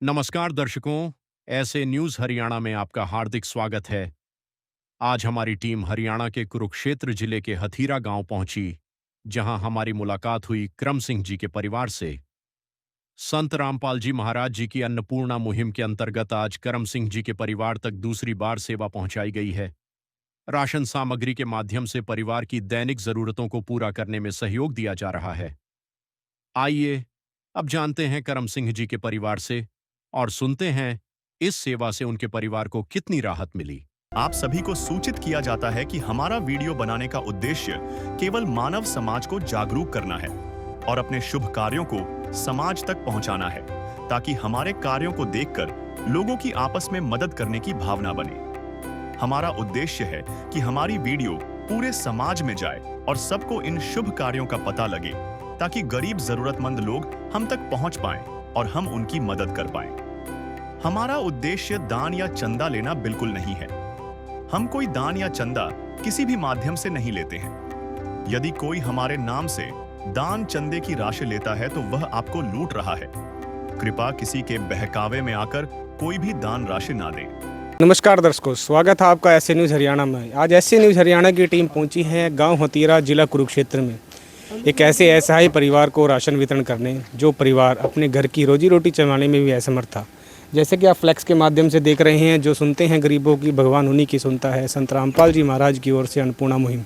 नमस्कार दर्शकों, ऐसे न्यूज हरियाणा में आपका हार्दिक स्वागत है। आज हमारी टीम हरियाणा के कुरुक्षेत्र जिले के हथीरा गांव पहुंची, जहां हमारी मुलाकात हुई करम सिंह जी के परिवार से। संत रामपाल जी महाराज जी की अन्नपूर्णा मुहिम के अंतर्गत आज करम सिंह जी के परिवार तक दूसरी बार सेवा पहुंचाई गई है। राशन सामग्री के माध्यम से परिवार की दैनिक जरूरतों को पूरा करने में सहयोग दिया जा रहा है। आइए अब जानते हैं करम सिंह जी के परिवार से और सुनते हैं इस सेवा से उनके परिवार को कितनी राहत मिली। आप सभी को सूचित किया जाता है कि हमारा वीडियो बनाने का उद्देश्य केवल मानव समाज को जागरूक करना है और अपने शुभ कार्यों को समाज तक पहुंचाना है, ताकि हमारे कार्यों को देखकर लोगों की आपस में मदद करने की भावना बने। हमारा उद्देश्य है कि हमारी वीडियो पूरे समाज में जाए और सबको इन शुभ कार्यों का पता लगे, ताकि गरीब जरूरतमंद लोग हम तक पहुंच पाएं और हम उनकी मदद कर पाएं। हमारा उद्देश्य दान या चंदा लेना बिल्कुल नहीं है। हम कोई दान या चंदा किसी भी माध्यम से नहीं लेते हैं। यदि कोई हमारे नाम से दान चंदे की राशि लेता है तो वह आपको लूट रहा है। कृपया किसी के बहकावे में आकर कोई भी दान राशि ना दें। नमस्कार दर्शकों, स्वागत है आपका ऐसे न्यूज़ हरियाणा में। आज ऐसे न्यूज़ हरियाणा की टीम पहुंची है गांव हथीरा, जिला कुरुक्षेत्र में एक ऐसे असहाय परिवार को राशन वितरण करने, जो परिवार अपने घर की रोजी रोटी चलाने में भी असमर्थ था। जैसे कि आप फ्लैक्स के माध्यम से देख रहे हैं, जो सुनते हैं गरीबों की भगवान उन्हीं की सुनता है। संत रामपाल जी महाराज की ओर से अन्नपूर्णा मुहिम,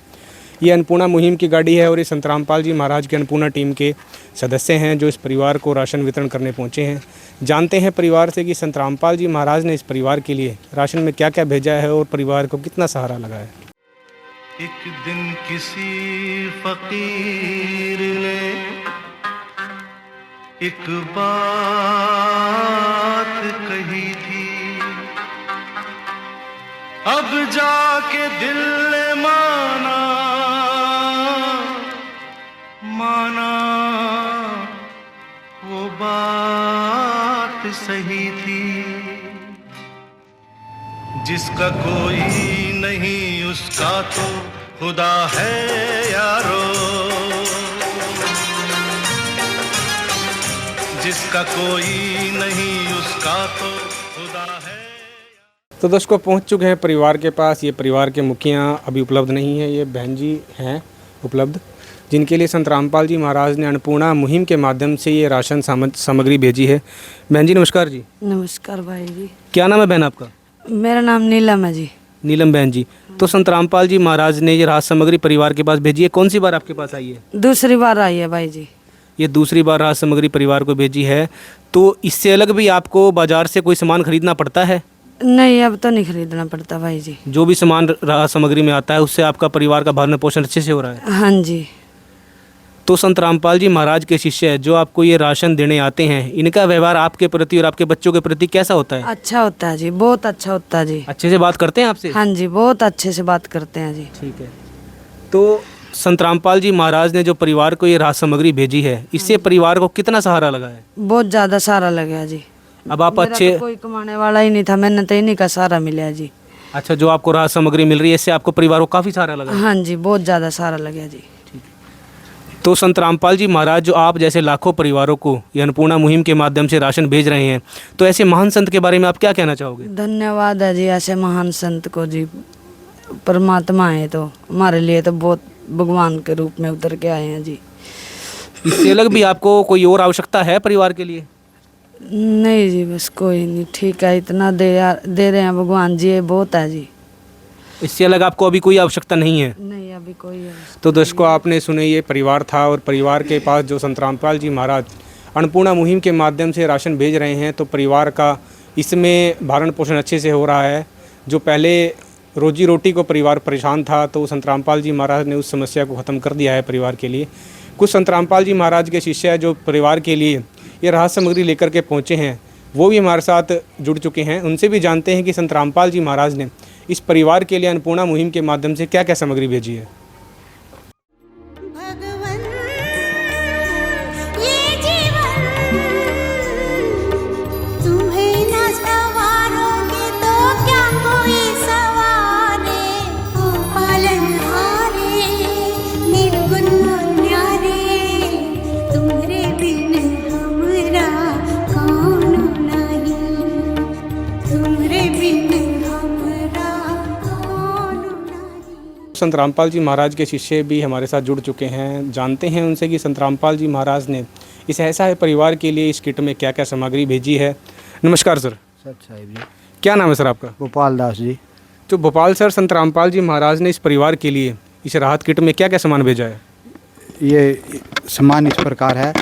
ये अन्नपूर्णा मुहिम की गाड़ी है और ये संत रामपाल जी महाराज की अन्नपूर्णा टीम के सदस्य हैं, जो इस परिवार को राशन वितरण करने पहुंचे हैं। जानते हैं परिवार से कि संत रामपाल जी महाराज ने इस परिवार के लिए राशन में क्या क्या भेजा है और परिवार को कितना सहारा लगा है। एक दिन किसी फकीर ने एक बात कही थी, अब जाके दिल ने माना वो बात सही थी। जिसका कोई नहीं उसका तो खुदा है यारो, जिसका कोई नहीं उसका तो खुदा है। तो दोस्तों पहुंच चुके हैं परिवार के पास। ये परिवार के मुखिया अभी उपलब्ध नहीं है, ये बहन जी हैं उपलब्ध, जिनके लिए संत रामपाल जी महाराज ने अन्नपूर्णा मुहिम के माध्यम से ये राशन सामग्री भेजी है। बहन जी नमस्कार जी। नमस्कार भाई जी। क्या नाम है बहन आपका? मेरा नाम नीलम है जी। नीलम बहन जी, तो संत रामपाल जी महाराज ने ये राशन सामग्री परिवार के पास भेजी है। कौन सी बार आपके पास आई है? दूसरी बार आई है भाई जी। ये दूसरी बार राशन सामग्री परिवार को भेजी है। तो इससे अलग भी आपको बाजार से कोई सामान खरीदना पड़ता है? नहीं, अब तो नहीं खरीदना पड़ता भाई जी। जो भी सामान राशन सामग्री में आता है उससे आपका परिवार का भरण पोषण अच्छे से हो रहा है? हाँ जी। तो संत रामपाल जी महाराज के शिष्य जो आपको ये राशन देने आते हैं, इनका व्यवहार आपके प्रति और आपके बच्चों के प्रति कैसा होता है? अच्छा होता है जी, बहुत अच्छा होता है जी। अच्छे से बात करते हैं आपसे? हाँ जी, बहुत अच्छे से बात करते हैं जी। ठीक है। तो संत रामपाल जी महाराज ने जो परिवार को ये राशन सामग्री भेजी है, इससे परिवार को कितना सहारा लगा है? बहुत ज़्यादा सहारा लगा जी। अब आप मेरा अच्छे तो कोई कमाने वाला ही नहीं था, मैंने तो इन्हीं का सहारा मिला जी। अच्छा, जो आपको राशन सामग्री मिल रही है इससे आपको परिवार को काफ़ी सहारा लगा है? हाँ जी, बहुत ज़्यादा सहारा लगा जी। तो संत रामपाल जी महाराज जो आप जैसे लाखों परिवारों को ये अन्नपूर्णा मुहिम के माध्यम से राशन भेज रहे हैं, तो ऐसे महान संत के बारे में आप क्या कहना चाहोगे? धन्यवाद है जी ऐसे महान संत को जी। परमात्मा है तो हमारे लिए तो बहुत भगवान के रूप में उतर के आए हैं जी। इससे अलग भी आपको कोई और आवश्यकता है परिवार के लिए? नहीं जी, बस कोई नहीं, ठीक है, इतना दे रहे हैं भगवान जी, ये बहुत है जी। इससे अलग आपको अभी कोई आवश्यकता नहीं है? नहीं, अभी कोई है। तो दोस्तों आपने सुने, ये परिवार था और परिवार के पास जो संत रामपाल जी महाराज अन्नपूर्णा मुहिम के माध्यम से राशन भेज रहे हैं, तो परिवार का इसमें भरण पोषण अच्छे से हो रहा है। जो पहले रोजी रोटी को परिवार परेशान था, तो संत रामपाल जी महाराज ने उस समस्या को ख़त्म कर दिया है परिवार के लिए। कुछ संत रामपाल जी महाराज के शिष्य जो परिवार के लिए ये राशन सामग्री लेकर के पहुँचे हैं, वो भी हमारे साथ जुड़ चुके हैं। उनसे भी जानते हैं कि संत रामपाल जी महाराज ने इस परिवार के लिए अन्नपूर्णा मुहिम के माध्यम से क्या क्या सामग्री भेजी है। संत रामपाल जी महाराज के शिष्य भी हमारे साथ जुड़ चुके हैं, जानते हैं उनसे कि संत रामपाल जी महाराज ने इस ऐसा परिवार के लिए इस किट में क्या क्या सामग्री भेजी है। नमस्कार सर। सत साहिब जी। क्या नाम है सर आपका? गोपाल दास जी। तो भोपाल सर, संत रामपाल जी महाराज ने इस परिवार के लिए इस राहत किट में क्या क्या सामान भेजा है? ये सामान इस प्रकार है: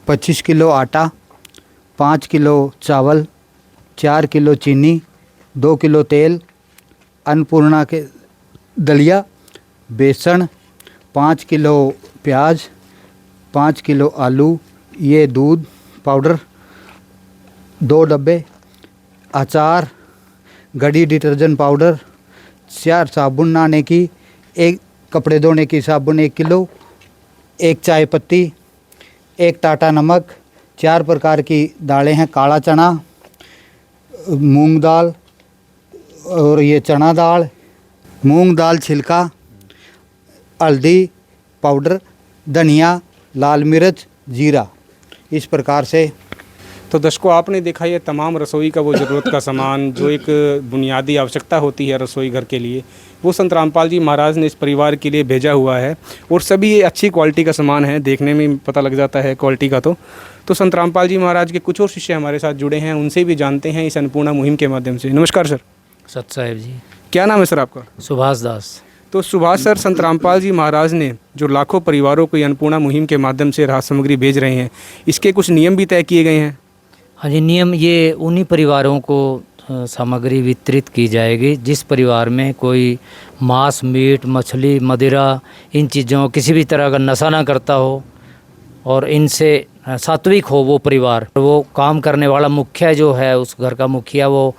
25 किलो आटा, 5 किलो चावल, 4 किलो चीनी, 2 किलो तेल, अन्नपूर्णा के दलिया, बेसन, 5 किलो प्याज, 5 किलो आलू, ये दूध पाउडर 2 डब्बे, अचार, घड़ी डिटर्जेंट पाउडर, 4 साबुन नहाने की, 1 कपड़े धोने की साबुन 1 किलो, 1 चाय पत्ती, 1 टाटा नमक, 4 प्रकार की दालें हैं: काला चना, मूंग दाल और ये चना दाल, मूंग दाल छिलका, हल्दी पाउडर, धनिया, लाल मिर्च, जीरा। इस प्रकार से। तो दर्शकों, आपने देखा ये तमाम रसोई का वो ज़रूरत का सामान जो एक बुनियादी आवश्यकता होती है रसोई घर के लिए, वो संत रामपाल जी महाराज ने इस परिवार के लिए भेजा हुआ है। और सभी ये अच्छी क्वालिटी का सामान है, देखने में पता लग जाता है क्वालिटी का। तो संत रामपाल जी महाराज के कुछ और शिष्य हमारे साथ जुड़े हैं, उनसे भी जानते हैं इस अन्नपूर्णा मुहिम के माध्यम से। नमस्कार सर। सत साहिब जी। क्या नाम है सर आपका? सुभाष दास। तो सुभाष सर, संत रामपाल जी महाराज ने जो लाखों परिवारों को अन्नपूर्णा मुहिम के माध्यम से राहत सामग्री भेज रहे हैं, इसके कुछ नियम भी तय किए गए हैं? हाँ जी, नियम ये उन्हीं परिवारों को सामग्री वितरित की जाएगी जिस परिवार में कोई मांस, मीट, मछली, मदिरा, इन चीज़ों किसी भी तरह का नशा ना करता हो और इनसे सात्विक हो वो परिवार। वो काम करने वाला मुखिया जो है, उस घर का मुखिया, वो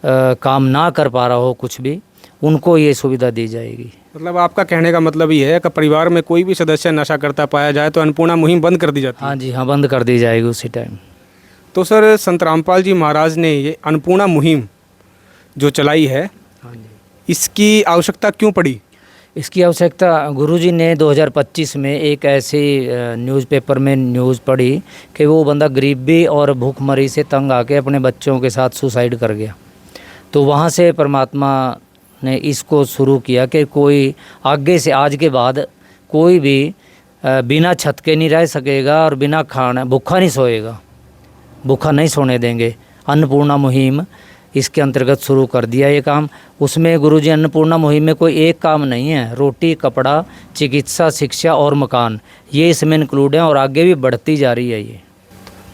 काम ना कर पा रहा हो कुछ भी, उनको ये सुविधा दी जाएगी। मतलब आपका कहने का मतलब ये है कि परिवार में कोई भी सदस्य नशा करता पाया जाए तो अन्नपूर्णा मुहिम बंद कर दी जाती है? हाँ जी, हाँ, बंद कर दी जाएगी उसी टाइम। तो सर, संत रामपाल जी महाराज ने ये अन्नपूर्णा मुहिम जो चलाई है, हाँ जी, इसकी आवश्यकता क्यों पड़ी? इसकी आवश्यकता गुरुजी ने 2025 में एक ऐसी न्यूज़पेपर में न्यूज़ पढ़ी कि वो बंदा गरीबी और भूखमरी से तंग आके अपने बच्चों के साथ सुसाइड कर गया। तो वहाँ से परमात्मा ने इसको शुरू किया कि कोई आगे से, आज के बाद कोई भी बिना छत के नहीं रह सकेगा और बिना खाना भूखा नहीं सोएगा, भूखा नहीं सोने देंगे। अन्नपूर्णा मुहिम इसके अंतर्गत शुरू कर दिया ये काम। उसमें गुरुजी अन्नपूर्णा मुहिम में कोई एक काम नहीं है, रोटी, कपड़ा, चिकित्सा, शिक्षा और मकान, ये इसमें इंक्लूड है और आगे भी बढ़ती जा रही है ये।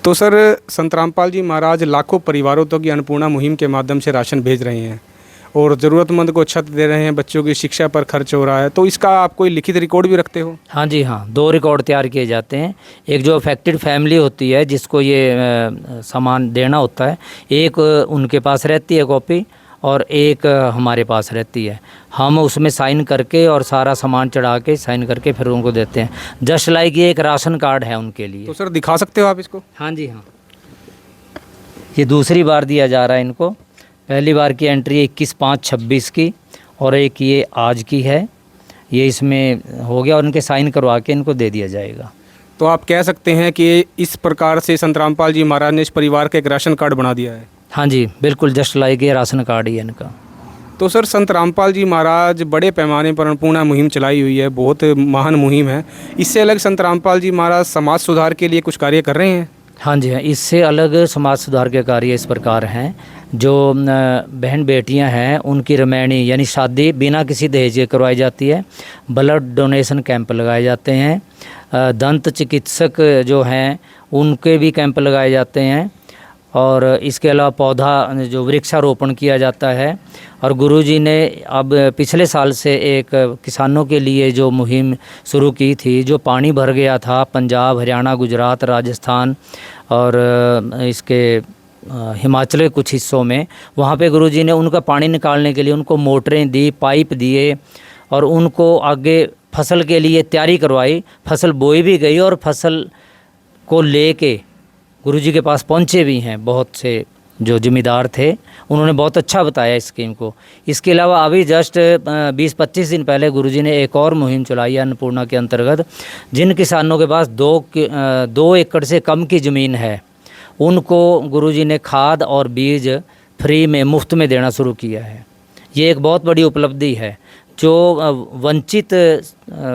तो सर, संत रामपाल जी महाराज लाखों परिवारों तक की अन्नपूर्णा मुहिम के माध्यम से राशन भेज रहे हैं और ज़रूरतमंद को छत दे रहे हैं, बच्चों की शिक्षा पर खर्च हो रहा है, तो इसका आप कोई लिखित रिकॉर्ड भी रखते हो? हाँ जी, हाँ, 2 रिकॉर्ड तैयार किए जाते हैं। एक जो अफेक्टेड फैमिली होती है जिसको ये सामान देना होता है, एक उनके पास रहती है कॉपी और एक हमारे पास रहती है। हम उसमें साइन करके और सारा सामान चढ़ा के साइन करके फिर उनको देते हैं। जस्ट लाइक ये एक राशन कार्ड है उनके लिए। तो सर, दिखा सकते हो आप इसको? हाँ जी, हाँ, ये दूसरी बार दिया जा रहा है इनको। पहली बार की एंट्री 21/5/26 की और एक ये आज की है, ये इसमें हो गया और इनके साइन करवा के इनको दे दिया जाएगा। तो आप कह सकते हैं कि इस प्रकार से संत रामपाल जी महाराज ने इस परिवार का एक राशन कार्ड बना दिया है? हाँ जी, बिल्कुल, जस्ट लाइक ये राशन कार्ड ही है इनका। तो सर, संत रामपाल जी महाराज बड़े पैमाने पर अन्नपूर्णा मुहिम चलाई हुई है, बहुत महान मुहिम है। इससे अलग संत रामपाल जी महाराज समाज सुधार के लिए कुछ कार्य कर रहे हैं? हाँ जी, हाँ, इससे अलग समाज सुधार के कार्य इस प्रकार हैं। जो बहन बेटियां हैं उनकी रमैनी यानी शादी बिना किसी दहेज के करवाई जाती है। ब्लड डोनेशन कैंप लगाए जाते हैं। दंत चिकित्सक जो हैं उनके भी कैंप लगाए जाते हैं। और इसके अलावा पौधा जो वृक्षारोपण किया जाता है। और गुरुजी ने अब पिछले साल से एक किसानों के लिए जो मुहिम शुरू की थी, जो पानी भर गया था पंजाब, हरियाणा, गुजरात, राजस्थान और इसके हिमाचल के कुछ हिस्सों में, वहाँ पे गुरुजी ने उनका पानी निकालने के लिए उनको मोटरें दी, पाइप दिए और उनको आगे फसल के लिए तैयारी करवाई। फसल बोई भी गई और फसल को लेके गुरुजी के पास पहुँचे भी हैं बहुत से जो ज़िम्मेदार थे, उन्होंने बहुत अच्छा बताया इस स्कीम को। इसके अलावा अभी जस्ट 20-25 दिन पहले गुरुजी ने एक और मुहिम चलाई है अन्नपूर्णा के अंतर्गत। जिन किसानों के पास 2 एकड़ से कम की ज़मीन है, उनको गुरुजी ने खाद और बीज फ्री में, मुफ्त में देना शुरू किया है। ये एक बहुत बड़ी उपलब्धि है। जो वंचित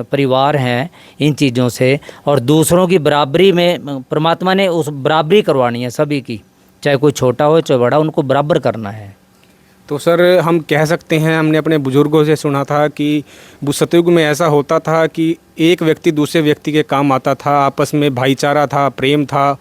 परिवार हैं इन चीज़ों से, और दूसरों की बराबरी में परमात्मा ने उस बराबरी करवानी है सभी की, चाहे कोई छोटा हो चाहे बड़ा, उनको बराबर करना है। तो सर हम कह सकते हैं, हमने अपने बुजुर्गों से सुना था कि सतयुग में ऐसा होता था कि एक व्यक्ति दूसरे व्यक्ति के काम आता था, आपस में भाईचारा था, प्रेम था,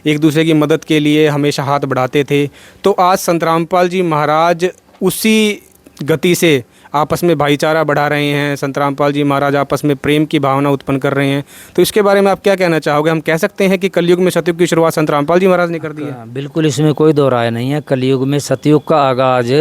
एक दूसरे की मदद के लिए हमेशा हाथ बढ़ाते थे। तो आज संत रामपाल जी महाराज उसी गति से आपस में भाईचारा बढ़ा रहे हैं, संत रामपाल जी महाराज आपस में प्रेम की भावना उत्पन्न कर रहे हैं। तो इसके बारे में आप क्या कहना चाहोगे? हम कह सकते हैं कि कलयुग में सतयुग की शुरुआत संत रामपाल जी महाराज ने कर दी है? बिल्कुल, इसमें कोई दो राय नहीं है। कलयुग में सतयुग का आगाज़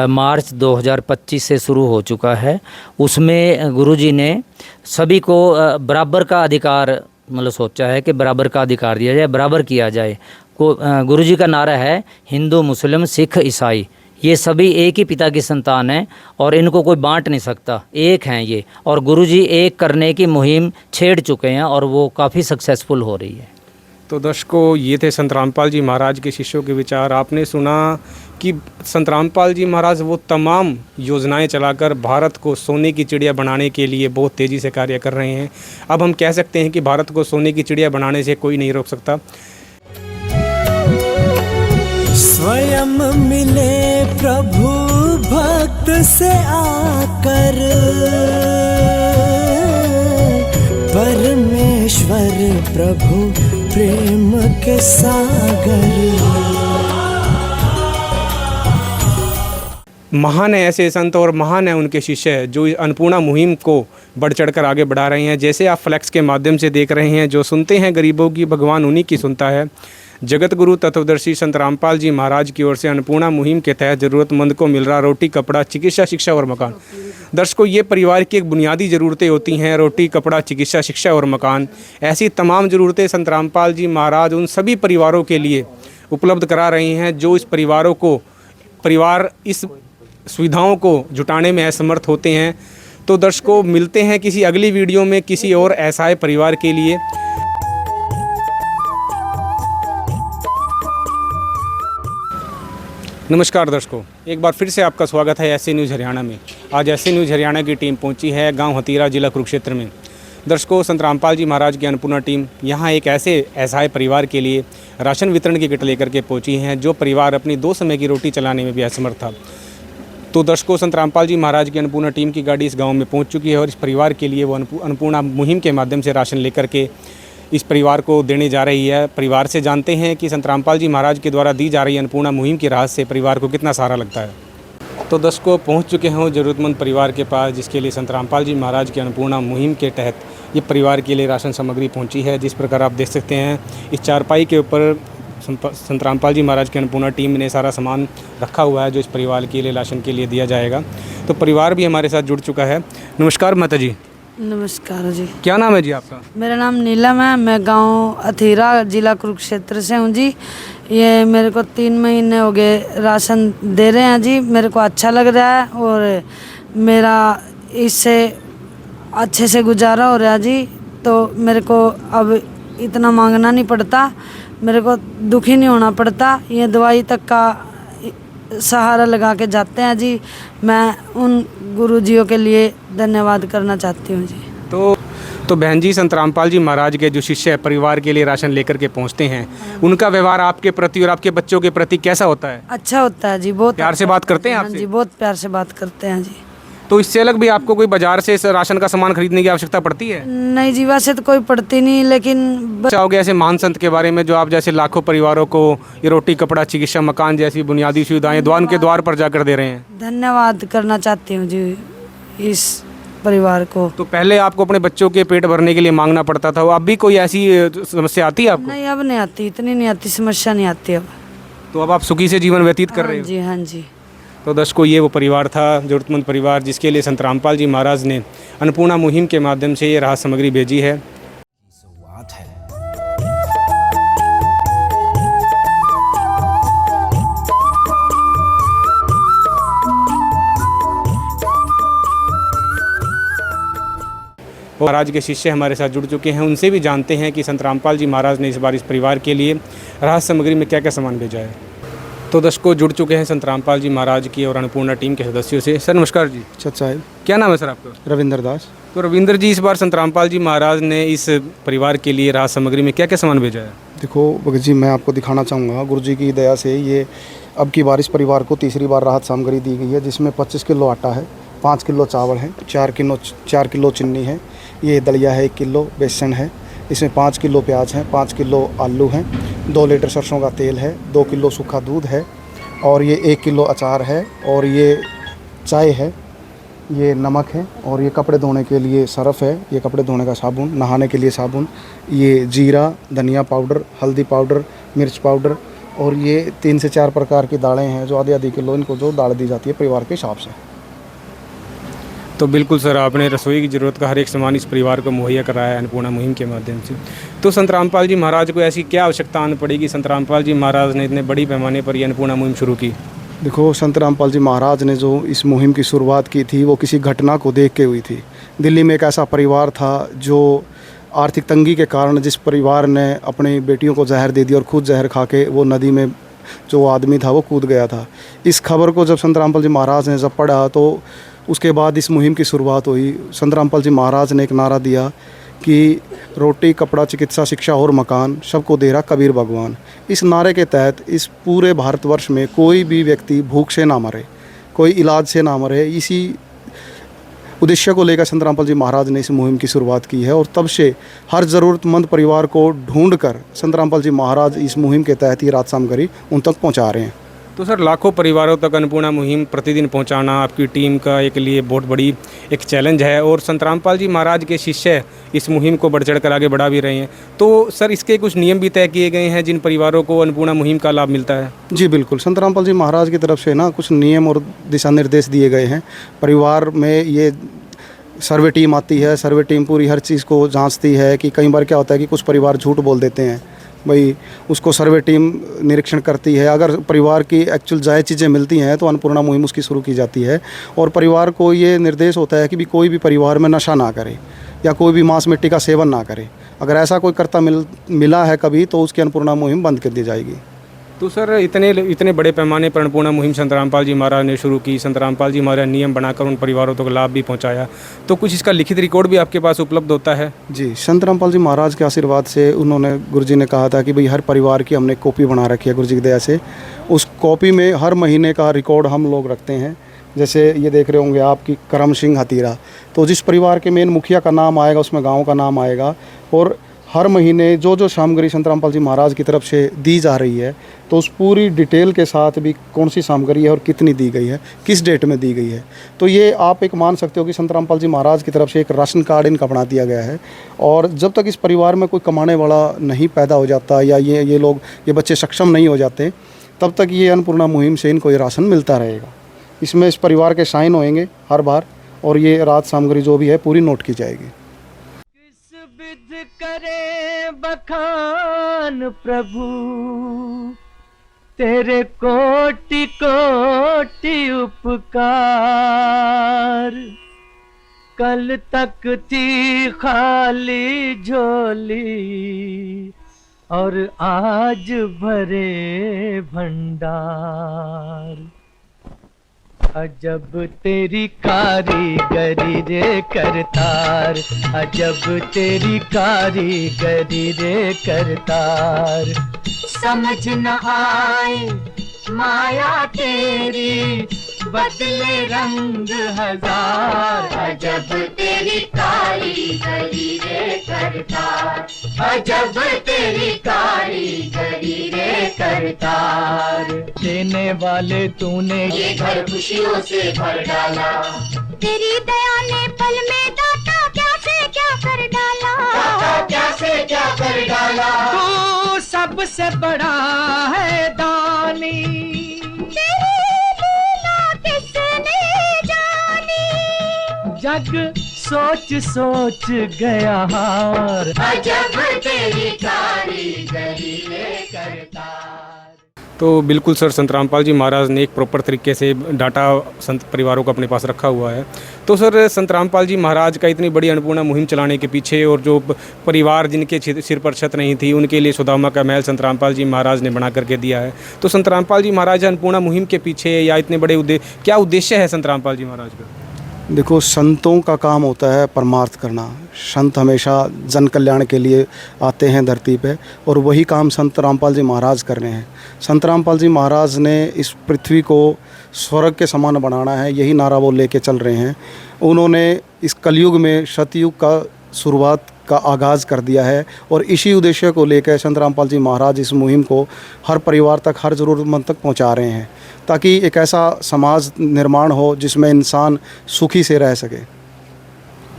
मार्च 2025 से शुरू हो चुका है। उसमें गुरुजी ने सभी को बराबर का अधिकार मतलब सोचा है कि बराबर का अधिकार दिया जाए, बराबर किया जाए। गुरुजी का नारा है हिंदू मुस्लिम सिख ईसाई, ये सभी एक ही पिता की संतान हैं और इनको कोई बांट नहीं सकता, एक हैं ये। और गुरुजी एक करने की मुहिम छेड़ चुके हैं और वो काफ़ी सक्सेसफुल हो रही है। तो दर्शकों, ये थे संत रामपाल जी महाराज के शिष्यों के विचार। आपने सुना कि संत रामपाल जी महाराज वो तमाम योजनाएं चलाकर भारत को सोने की चिड़िया बनाने के लिए बहुत तेज़ी से कार्य कर रहे हैं। अब हम कह सकते हैं कि भारत को सोने की चिड़िया बनाने से कोई नहीं रोक सकता। स्वयं मिले प्रभु भक्त से आकर, परमेश्वर प्रभु प्रेम के सागर। महान है ऐसे संत और महान है उनके शिष्य जो इस अन्नपूर्णा मुहिम को बढ़ चढ़कर आगे बढ़ा रहे हैं। जैसे आप फ्लैक्स के माध्यम से देख रहे हैं, जो सुनते हैं गरीबों की, भगवान उन्हीं की सुनता है। जगत गुरु तत्वदर्शी संत रामपाल जी महाराज की ओर से अन्नपूर्णा मुहिम के तहत ज़रूरतमंद को मिल रहा रोटी, कपड़ा, चिकित्सा, शिक्षा और मकान। दर्शकों, ये परिवार की एक बुनियादी ज़रूरतें होती हैं, रोटी, कपड़ा, चिकित्सा, शिक्षा और मकान। ऐसी तमाम ज़रूरतें संत रामपाल जी महाराज उन सभी परिवारों के लिए उपलब्ध करा रहे हैं जो इस परिवार इस सुविधाओं को जुटाने में असमर्थ होते हैं। तो दर्शकों, मिलते हैं किसी अगली वीडियो में किसी और असहाय परिवार के लिए। नमस्कार दर्शकों, एक बार फिर से आपका स्वागत है ऐसे न्यूज़ हरियाणा में। आज ऐसे न्यूज़ हरियाणा की टीम पहुंची है गांव हतीरा, जिला कुरुक्षेत्र में। दर्शकों, संत रामपाल जी महाराज की अन्नपूर्णा टीम यहां एक ऐसे असहाय परिवार के लिए राशन वितरण की किट लेकर के पहुंची हैं जो परिवार अपनी 2 समय की रोटी चलाने में भी असमर्थ था। तो दर्शकों, संत रामपाल जी महाराज की अन्नपूर्णा टीम की गाड़ी इस गाँव में पहुँच चुकी है और इस परिवार के लिए वो अन्नपूर्णा मुहिम के माध्यम से राशन लेकर के इस परिवार को देने जा रही है। परिवार से जानते हैं कि संत रामपाल जी महाराज के द्वारा दी जा रही अन्नपूर्णा मुहिम की राहत से परिवार को कितना सहारा लगता है। तो दर्शकों, पहुंच चुके हैं ज़रूरतमंद परिवार के पास जिसके लिए संत रामपाल जी महाराज की अन्नपूर्णा मुहिम के तहत ये परिवार के लिए राशन सामग्री पहुंची है। जिस प्रकार आप देख सकते हैं, इस चारपाई के ऊपर संत रामपाल जी महाराज की अन्नपूर्णा टीम ने सारा सामान रखा हुआ है जो इस परिवार के लिए राशन के लिए दिया जाएगा। तो परिवार भी हमारे साथ जुड़ चुका है। नमस्कार माता जी। नमस्कार जी। क्या नाम है जी आपका? मेरा नाम नीलम है, मैं गांव हथीरा, जिला कुरुक्षेत्र से हूँ जी। ये मेरे को 3 महीने हो गए राशन दे रहे हैं जी। मेरे को अच्छा लग रहा है और मेरा इससे अच्छे से गुजारा हो रहा है जी। तो मेरे को अब इतना मांगना नहीं पड़ता, मेरे को दुखी नहीं होना पड़ता। ये दवाई तक का सहारा लगा के जाते हैं जी। मैं उन गुरुजियों के लिए धन्यवाद करना चाहती हूँ जी। तो बहन जी, संत रामपाल जी महाराज के जो शिष्य परिवार के लिए राशन लेकर के पहुँचते हैं, उनका व्यवहार आपके प्रति और आपके बच्चों के प्रति कैसा होता है? अच्छा होता है जी, बहुत प्यार से बात करते हैं हाँ आपसे? जी, बहुत प्यार से बात करते हैं जी। तो इससे अलग भी आपको कोई बाजार से इस राशन का सामान खरीदने की आवश्यकता पड़ती है? नहीं जी, वैसे तो कोई पड़ती नहीं, लेकिन चाहोगे ऐसे महान संत के बारे में जो आप जैसे लाखों परिवारों को ये रोटी, कपड़ा, चिकित्सा, मकान जैसी बुनियादी सुविधाएं द्वार के द्वार पर जाकर दे रहे हैं? धन्यवाद करना चाहती हूँ जी इस परिवार को। तो पहले आपको अपने बच्चों के पेट भरने के लिए मांगना पड़ता था, अब भी कोई ऐसी समस्या आती है आपको? नहीं, अब नहीं आती, इतनी नहीं आती, समस्या नहीं आती अब। तो अब आप सुखी से जीवन व्यतीत कर रहे हो? जी हाँ जी। तो दर्शकों, ये वो परिवार था, ज़रूरतमंद परिवार, जिसके लिए संत रामपाल जी महाराज ने अन्नपूर्णा मुहिम के माध्यम से ये राहत सामग्री भेजी है। महाराज के शिष्य हमारे साथ जुड़ चुके हैं, उनसे भी जानते हैं कि संत रामपाल जी महाराज ने इस बार इस परिवार के लिए राहत सामग्री में क्या क्या सामान भेजा है। तो दर्शकों जुड़ चुके हैं संत रामपाल जी महाराज की और अन्नपूर्णा टीम के सदस्यों से। सर नमस्कार जी। साहिब, क्या नाम है सर आपका? रविंद्र दास। तो रविंद्र जी, इस बार संत रामपाल जी महाराज ने इस परिवार के लिए राहत सामग्री में क्या क्या सामान भेजा है? देखो भगत जी, मैं आपको दिखाना चाहूँगा, गुरु जी की दया से ये अब की बार इस परिवार को तीसरी बार राहत सामग्री दी गई है, जिसमें 25 किलो आटा है, 5 किलो चावल है, 4 किलो चीनी है, ये दलिया है, 1 किलो बेसन है, इसमें 5 किलो प्याज है, 5 किलो आलू हैं, 2 लीटर सरसों का तेल है, 2 किलो सूखा दूध है, और ये 1 किलो अचार है, और ये चाय है, ये नमक है, और ये कपड़े धोने के लिए सरफ़ है, ये कपड़े धोने का साबुन, नहाने के लिए साबुन, ये जीरा, धनिया पाउडर, हल्दी पाउडर, मिर्च पाउडर, और ये 3 से 4 प्रकार की दालें हैं जो आधी किलो इनको जो दाल दी जाती है परिवार के हिसाब से। तो बिल्कुल सर, आपने रसोई की ज़रूरत का हर एक सामान इस परिवार को मुहैया कराया है अन्नपूर्णा मुहिम के माध्यम से। तो संत रामपाल जी महाराज को ऐसी क्या आवश्यकता आनी पड़ेगी, संत रामपाल जी महाराज ने इतने बड़ी पैमाने पर ये अन्नपूर्णा मुहिम शुरू की? देखो, संत रामपाल जी महाराज ने जो इस मुहिम की शुरुआत की थी वो किसी घटना को देख के हुई थी। दिल्ली में एक ऐसा परिवार था जो आर्थिक तंगी के कारण, जिस परिवार ने अपनी बेटियों को जहर दे दिया और खुद जहर खा के वो नदी में जो आदमी था वो कूद गया था। इस खबर को जब संत रामपाल जी महाराज ने जब पढ़ा तो उसके बाद इस मुहिम की शुरुआत हुई। संत रामपाल जी महाराज ने एक नारा दिया कि रोटी, कपड़ा, चिकित्सा, शिक्षा और मकान सबको दे रहा कबीर भगवान। इस नारे के तहत इस पूरे भारतवर्ष में कोई भी व्यक्ति भूख से ना मरे, कोई इलाज से ना मरे, इसी उद्देश्य को लेकर संत रामपाल जी महाराज ने इस मुहिम की शुरुआत की है। और तब से हर ज़रूरतमंद परिवार को ढूंढकर संत रामपाल जी महाराज इस मुहिम के तहत ही राहत सामग्री उन तक पहुंचा रहे हैं। तो सर, लाखों परिवारों तक अन्नपूर्णा मुहिम प्रतिदिन पहुंचाना आपकी टीम का एक लिए बहुत बड़ी एक चैलेंज है, और संत रामपाल जी महाराज के शिष्य इस मुहिम को बढ़ चढ़ कर आगे बढ़ा भी रहे हैं। तो सर, इसके कुछ नियम भी तय किए गए हैं जिन परिवारों को अन्नपूर्णा मुहिम का लाभ मिलता है? जी बिल्कुल, संत रामपाल जी महाराज की तरफ से ना कुछ नियम और दिशा निर्देश दिए गए हैं। परिवार में ये सर्वे टीम आती है, सर्वे टीम पूरी हर चीज़ को जांचती है कि कई बार क्या होता है कि कुछ परिवार झूठ बोल देते हैं, भाई उसको सर्वे टीम निरीक्षण करती है। अगर परिवार की एक्चुअल जायज़ चीज़ें मिलती हैं तो अन्नपूर्णा मुहिम उसकी शुरू की जाती है। और परिवार को ये निर्देश होता है कि भी कोई भी परिवार में नशा ना करे या कोई भी मांस मिट्टी का सेवन ना करे। अगर ऐसा कोई करता मिला है कभी तो उसकी अन्नपूर्णा मुहिम बंद कर दी जाएगी। तो सर, इतने बड़े पैमाने पर अन्नपूर्णा मुहिम संत रामपाल जी महाराज ने शुरू की, संत रामपाल जी महाराज नियम बनाकर उन परिवारों तक लाभ भी पहुंचाया, तो कुछ इसका लिखित रिकॉर्ड भी आपके पास उपलब्ध होता है? जी, संत रामपाल जी महाराज के आशीर्वाद से उन्होंने, गुरुजी ने कहा था कि भाई हर परिवार की हमने कॉपी बना रखी है गुरुजी की दया से। उस कॉपी में हर महीने का रिकॉर्ड हम लोग रखते हैं। जैसे ये देख रहे होंगे आपकी करम सिंह हतीरा, तो जिस परिवार के मेन मुखिया का नाम आएगा उसमें गाँव का नाम आएगा, और हर महीने जो सामग्री संत रामपाल जी महाराज की तरफ से दी जा रही है तो उस पूरी डिटेल के साथ भी कौन सी सामग्री है और कितनी दी गई है, किस डेट में दी गई है। तो ये आप एक मान सकते हो कि संत रामपाल जी महाराज की तरफ से एक राशन कार्ड इनका बना दिया गया है। और जब तक इस परिवार में कोई कमाने वाला नहीं पैदा हो जाता या ये बच्चे सक्षम नहीं हो जाते, तब तक ये अन्नपूर्णा मुहिम से इनको ये राशन मिलता रहेगा। इसमें इस परिवार के साइन होंगे हर बार, और ये राहत सामग्री जो भी है पूरी नोट की जाएगी। करे बखान प्रभु तेरे कोटि कोटि उपकार, कल तक थी खाली झोली और आज भरे भंडार। अजब तेरी कारीगरी रे करतार, अजब तेरी कारीगरी रे करतार। समझ न आए माया तेरी बदले रंग हजार, अजब तेरी कारीगरी रे करतार, अजब तेरी कारीगरी रे करतार। देने वाले तूने ये घर खुशियों से भर डाला, तेरी दया ने पल में दाता क्या से क्या कर डाला, दाता क्या से क्या कर डाला। तू सबसे बड़ा है दानी, तेरी लीला किसने जानी। जग सोच सोच गया हार, अजब तेरी कारीगरी रे करतार। तो बिल्कुल सर, संत रामपाल जी महाराज ने एक प्रॉपर तरीके से डाटा संत परिवारों को अपने पास रखा हुआ है। तो सर, संत रामपाल जी महाराज का इतनी बड़ी अन्नपूर्णा मुहिम चलाने के पीछे और जो परिवार जिनके सिर पर छत नहीं थी उनके लिए सुदामा का महल संत रामपाल जी महाराज ने बना करके दिया है। तो संत रामपाल जी महाराज अन्नपूर्णा मुहिम के पीछे या इतने बड़े क्या उद्देश्य है संत रामपाल जी महाराज का? देखो, संतों का काम होता है परमार्थ करना। संत हमेशा जन कल्याण के लिए आते हैं धरती पे, और वही काम संत रामपाल जी महाराज कर रहे हैं। संत रामपाल जी महाराज ने इस पृथ्वी को स्वर्ग के समान बनाना है, यही नारा वो लेके चल रहे हैं। उन्होंने इस कलयुग में सतयुग का शुरुआत का आगाज़ कर दिया है, और इसी उद्देश्य को लेकर संत रामपाल जी महाराज इस मुहिम को हर परिवार तक, हर ज़रूरतमंद तक पहुंचा रहे हैं, ताकि एक ऐसा समाज निर्माण हो जिसमें इंसान सुखी से रह सके।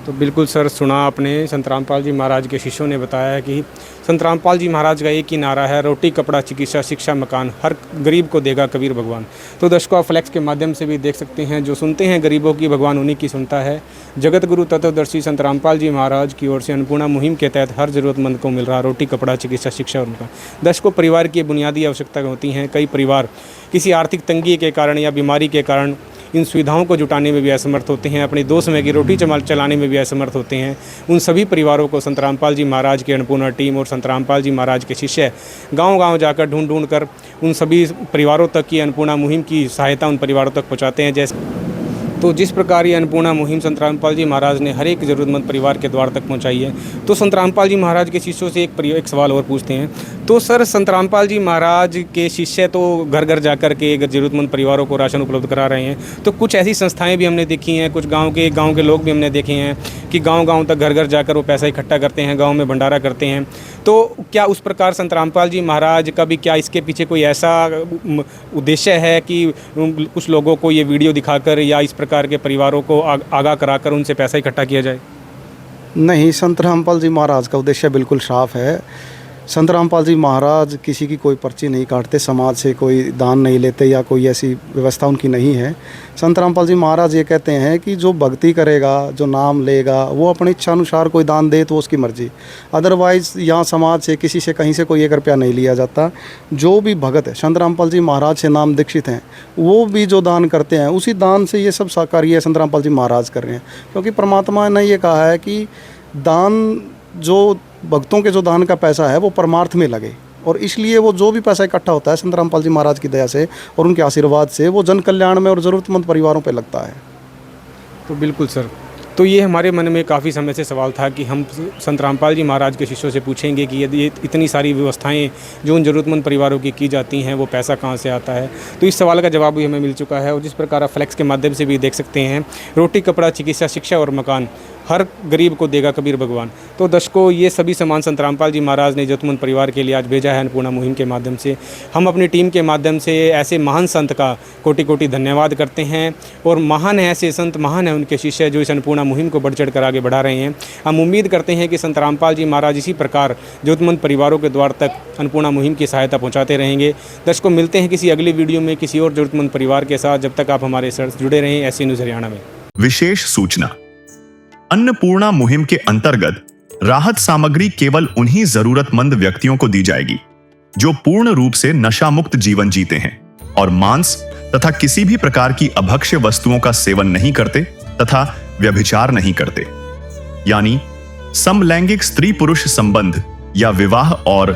तो बिल्कुल सर, सुना आपने, संत रामपाल जी महाराज के शिष्यों ने बताया है कि संत रामपाल जी महाराज का एक ही नारा है, रोटी कपड़ा चिकित्सा शिक्षा मकान, हर गरीब को देगा कबीर भगवान। तो दर्शकों, आप फ्लैक्स के माध्यम से भी देख सकते हैं, जो सुनते हैं गरीबों की, भगवान उन्हीं की सुनता है। जगत गुरु तत्वदर्शी संत रामपाल जी महाराज की ओर से अन्नपूर्णा मुहिम के तहत हर ज़रूरतमंद को मिल रहा रोटी कपड़ा चिकित्सा शिक्षा और मकान। दर्शकों, परिवार की बुनियादी आवश्यकता होती हैं। कई परिवार किसी आर्थिक तंगी के कारण या बीमारी के कारण इन सुविधाओं को जुटाने में भी असमर्थ होते हैं, अपनी 2 समय की रोटी चलाने में भी असमर्थ होते हैं। उन सभी परिवारों को संत रामपाल जी महाराज की अन्नपूर्णा टीम और संत रामपाल जी महाराज के शिष्य गांव-गांव जाकर ढूंढ कर उन सभी परिवारों तक की अन्नपूर्णा मुहिम की सहायता उन परिवारों तक पहुंचाते हैं। तो जिस प्रकार ये अन्नपूर्णा मुहिम संत रामपाल जी महाराज ने हर एक ज़रूरतमंद परिवार के द्वार तक पहुंचाई है, तो संत रामपाल जी महाराज के शिष्यों से एक सवाल और पूछते हैं। तो सर, संत रामपाल जी महाराज के शिष्य तो घर घर जाकर के ज़रूरतमंद परिवारों को राशन उपलब्ध करा रहे हैं, तो कुछ ऐसी संस्थाएं भी हमने देखी हैं, कुछ गांव के लोग भी हमने देखे हैं कि गांव-गांव तक घर घर जाकर वो पैसा इकट्ठा करते हैं, गाँव में भंडारा करते हैं। तो क्या उस प्रकार संत रामपाल जी महाराज का भी क्या इसके पीछे कोई ऐसा उद्देश्य है कि कुछ लोगों को ये वीडियो दिखाकर या इस प्रकार के परिवारों को आगाह कराकर उनसे पैसा इकट्ठा किया जाए? नहीं, संत रामपाल जी महाराज का उद्देश्य बिल्कुल साफ है। संत रामपाल जी महाराज किसी की कोई पर्ची नहीं काटते, समाज से कोई दान नहीं लेते या कोई ऐसी व्यवस्था उनकी नहीं है। संत रामपाल जी महाराज ये कहते हैं कि जो भक्ति करेगा, जो नाम लेगा, वो अपनी इच्छा अनुसार कोई दान दे तो उसकी मर्जी। अदरवाइज़ यहाँ समाज से किसी से कहीं से कोई 1 रुपया नहीं लिया जाता। जो भी भगत है, संत रामपाल जी महाराज से नाम दीक्षित हैं, वो भी जो दान करते हैं उसी दान से ये सब कार्य संत रामपाल जी महाराज कर रहे हैं। क्योंकि परमात्मा ने ये कहा है कि दान, जो भक्तों के जो दान का पैसा है वो परमार्थ में लगे, और इसलिए वो जो भी पैसा इकट्ठा होता है संत रामपाल जी महाराज की दया से और उनके आशीर्वाद से वो जन कल्याण में और ज़रूरतमंद परिवारों पे लगता है। तो बिल्कुल सर, तो ये हमारे मन में काफ़ी समय से सवाल था कि हम संत रामपाल जी महाराज के शिष्यों से पूछेंगे कि यदि इतनी सारी व्यवस्थाएं जो उन ज़रूरतमंद परिवारों की जाती हैं, वो पैसा कहाँ से आता है। तो इस सवाल का जवाब भी हमें मिल चुका है, और जिस प्रकार आप फ्लैक्स के माध्यम से भी देख सकते हैं, रोटी कपड़ा चिकित्सा शिक्षा और मकान, हर गरीब को देगा कबीर भगवान। तो दर्शकों, ये सभी सामान संत रामपाल जी महाराज ने जरूरतमंद परिवार के लिए आज भेजा है अन्नपूर्णा मुहिम के माध्यम से। हम अपनी टीम के माध्यम से ऐसे महान संत का कोटि कोटि धन्यवाद करते हैं, और महान है ऐसे संत, महान है उनके शिष्य जो इस अन्नपूर्णा मुहिम को बढ़ चढ़ कर आगे बढ़ा रहे हैं। हम उम्मीद करते हैं कि संत रामपाल जी महाराज इसी प्रकार जरूरतमंद परिवारों के द्वार तक अन्नपूर्णा मुहिम की सहायता पहुँचाते रहेंगे। दर्शकों, मिलते हैं किसी अगली वीडियो में किसी और जरूरतमंद परिवार के साथ। जब तक आप हमारे साथ जुड़े रहें ऐसी न्यूज़ हरियाणा में। विशेष सूचना, अन्नपूर्णा मुहिम के अंतर्गत राहत सामग्री केवल उन्हीं जरूरतमंद व्यक्तियों को दी जाएगी जो पूर्ण रूप से नशा मुक्त जीवन जीते हैं और मांस तथा किसी भी प्रकार की अभक्ष्य वस्तुओं का सेवन नहीं करते तथा व्यभिचार नहीं करते, यानी समलैंगिक स्त्री पुरुष संबंध या विवाह और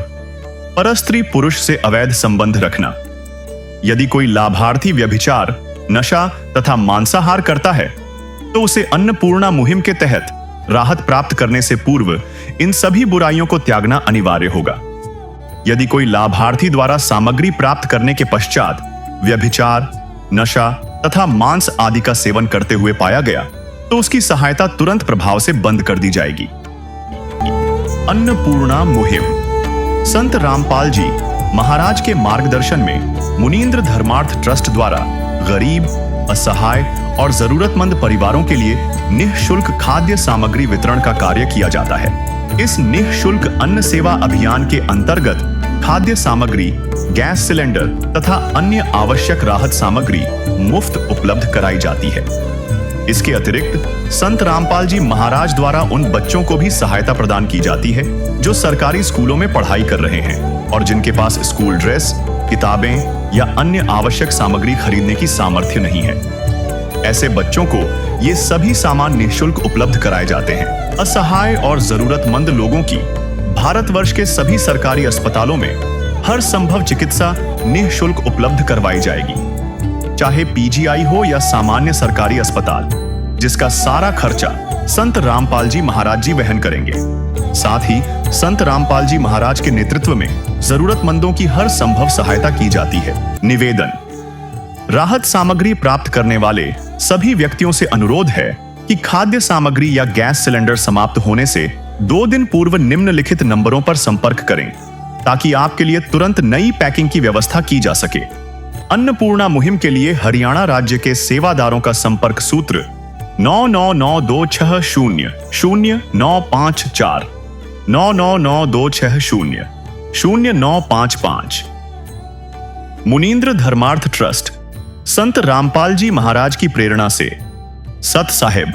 परस्त्री पुरुष से अवैध संबंध रखना। यदि कोई लाभार्थी व्यभिचार, नशा तथा मांसाहार करता है तो उसे अन्नपूर्णा मुहिम के तहत राहत प्राप्त करने से पूर्व इन सभी बुराइयों को त्यागना अनिवार्य होगा। यदि कोई लाभार्थी द्वारा सामग्री प्राप्त करने के पश्चात व्यभिचार, नशा तथा मांस आदि का सेवन करते हुए पाया गया तो उसकी सहायता तुरंत प्रभाव से बंद कर दी जाएगी। अन्नपूर्णा मुहिम संत रामपाल जी महाराज के मार्गदर्शन में मुनीन्द्र धर्मार्थ ट्रस्ट द्वारा गरीब, असहाय और जरूरतमंद परिवारों के लिए निःशुल्क खाद्य सामग्री वितरण का कार्य किया जाता है। इस निःशुल्क अन्न सेवा अभियान के अंतर्गत खाद्य सामग्री, गैस सिलेंडर तथा अन्य आवश्यक राहत सामग्री मुफ्त उपलब्ध कराई जाती है। इसके अतिरिक्त संत रामपाल जी महाराज द्वारा उन बच्चों को भी सहायता प्रदान की जाती है जो सरकारी स्कूलों में पढ़ाई कर रहे हैं और जिनके पास स्कूल ड्रेस, किताबें या अन्य आवश्यक सामग्री खरीदने की सामर्थ्य नहीं है। ऐसे बच्चों को ये सभी सामान निःशुल्क उपलब्ध कराए जाते हैं। असहाय और जरूरतमंद लोगों की भारतवर्ष के सभी सरकारी अस्पतालों में हर संभव चिकित्सा निःशुल्क उपलब्ध करवाई जाएगी, चाहे पीजीआई हो या सामान्य सरकारी अस्पताल, जिसका सारा खर्चा संत रामपाल जी महाराज जी वहन करेंगे। साथ ही संत रामपाल जी महाराज के नेतृत्व में जरूरतमंदों की हर संभव सहायता की जाती है। निवेदन: राहत सामग्री प्राप्त करने वाले सभी व्यक्तियों से अनुरोध है कि खाद्य सामग्री या गैस सिलेंडर समाप्त होने से 2 दिन पूर्व निम्नलिखित नंबरों पर संपर्क करें, ताकि आपके लिए तुरंत नई पैकिंग की व्यवस्था की जा सके। अन्नपूर्णा मुहिम के लिए हरियाणा राज्य के सेवादारों का संपर्क सूत्र 9992600954 9992600955। मुनींद्र धर्मार्थ ट्रस्ट संत रामपाल जी महाराज की प्रेरणा से सत साहिब